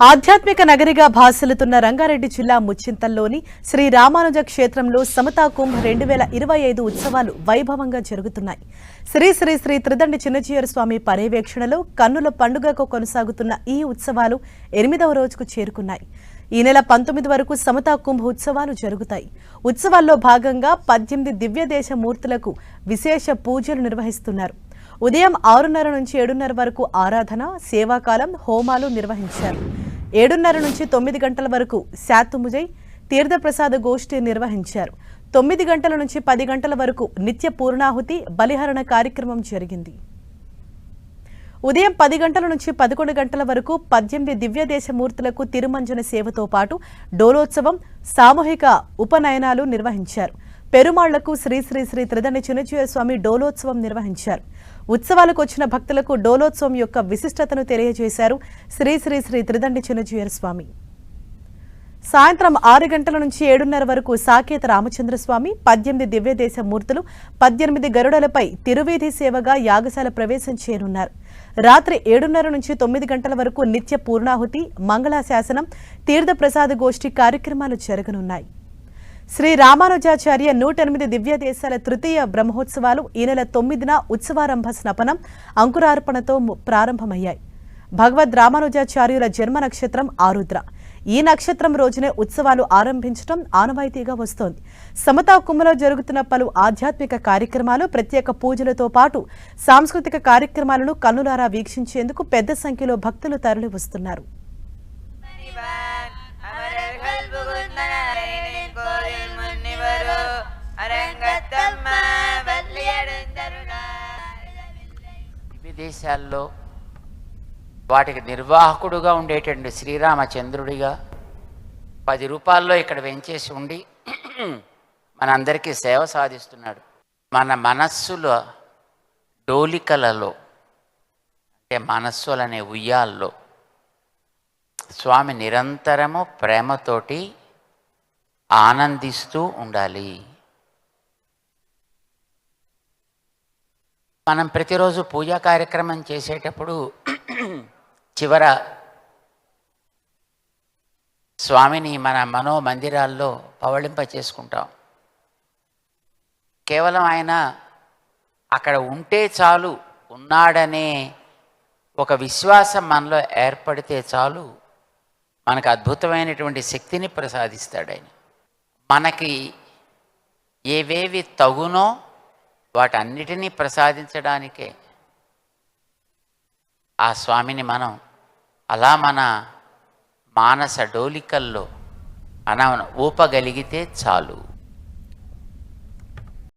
ఆధ్యాత్మిక నగరిగా భాసిల్లుతున్న రంగారెడ్డి జిల్లా ముచ్చింతల్లోని శ్రీ రామానుజ క్షేత్రంలో సమతా కుంభ్ 2025 ఉత్సవాలు వైభవంగా జరుగుతున్నాయి. శ్రీ శ్రీ శ్రీ త్రిదండి చిన్నజీయర్ స్వామి పర్యవేక్షణలో కన్నుల పండుగకు కొనసాగుతున్న ఈ ఉత్సవాలు 8వ రోజుకు చేరుకున్నాయి. ఈ నెల 19 వరకు సమతా కుంభ్ ఉత్సవాలు జరుగుతాయి. ఉత్సవాల్లో భాగంగా 18 దివ్యదేశ మూర్తులకు విశేష పూజలు నిర్వహిస్తున్నారు. ఉదయం 6:30 నుంచి 7:30 వరకు ఆరాధన, సేవాకాలం, హోమాలు నిర్వహించారు. 7:30 నుంచి 9 గంటల వరకు శాతుముజై తీర్థప్రసాద గోష్ఠి నిర్వహించారు. 9 గంటల నుంచి 10 గంటల వరకు నిత్య పూర్ణాహుతి బలిహరణ కార్యక్రమం జరిగింది. ఉదయం 10 గంటల నుంచి 11 గంటల వరకు 18 దివ్యదేశ మూర్తులకు తిరుమంజన సేవతో పాటు డోలోత్సవం, సామూహిక ఉపనయనాలు నిర్వహించారు. పెరుమాళ్లకు శ్రీ శ్రీ శ్రీ త్రిదండి చిన్నజీయర్ స్వామి డోలోత్సవం నిర్వహించారు. ఉత్సవాలకు వచ్చిన భక్తులకు డోలోత్సవం యొక్క విశిష్టతను తెలియజేశారు శ్రీ శ్రీ శ్రీ త్రిదండి చిన్నజీయర్ స్వామి. సాయంత్రం 6 గంటల నుంచి 7:30 వరకు సాకేత రామచంద్రస్వామి, 18 దివ్యదేశ మూర్తులు, 18 గరుడలపై తిరువీధి సేవగా యాగశాల ప్రవేశం చేయనున్నారు. రాత్రి 7:30 నుంచి 9 గంటల వరకు నిత్య పూర్ణాహుతి, మంగళాశాసనం, తీర్థప్రసాద గోష్ఠి కార్యక్రమాలు జరగనున్నాయి. శ్రీ రామానుజాచార్య 108 దివ్య దేశాల తృతీయ బ్రహ్మోత్సవాలు ఈ నెల 9న ఉత్సవారంభ స్నపనం, అంకురార్పణతో ప్రారంభమయ్యాయి. భగవద్ రామానుజాచార్యుల జన్మ నక్షత్రం ఆరుద్ర. ఈ నక్షత్రం రోజునే ఉత్సవాలు ఆరంభించడం ఆనవాయితీగా వస్తోంది. సమతా కుంభలో జరుగుతున్న పలు ఆధ్యాత్మిక కార్యక్రమాలు, ప్రత్యేక పూజలతో పాటు సాంస్కృతిక కార్యక్రమాలను కన్నులారా వీక్షించేందుకు పెద్ద సంఖ్యలో భక్తులు తరలి వస్తున్నారు. విదేశాల్లో వాటికి నిర్వాహకుడుగా ఉండేటటువంటి శ్రీరామచంద్రుడిగా 10 రూపాల్లో ఇక్కడ వెంచేసి ఉండి మనందరికీ సేవ సాధిస్తున్నాడు. మన మనస్సుల డోలికలలో, అంటే మనస్సులనే ఉయ్యాల్లో స్వామి నిరంతరము ప్రేమతోటి ఆనందిస్తూ ఉండాలి. మనం ప్రతిరోజు పూజా కార్యక్రమం చేసేటప్పుడు చివర స్వామిని మన మనోమందిరాల్లో పవళింప చేసుకుంటాం. కేవలం ఆయన అక్కడ ఉంటే చాలు, ఉన్నాడనే ఒక విశ్వాసం మనలో ఏర్పడితే చాలు, మనకు అద్భుతమైనటువంటి శక్తిని ప్రసాదిస్తాడు ఆయన. మనకి ఏవేవి తగునో వాటన్నిటినీ ప్రసాదించడానికే ఆ స్వామిని మనం అలా మన మానస డోలికల్లో ఊపగలిగితే చాలు.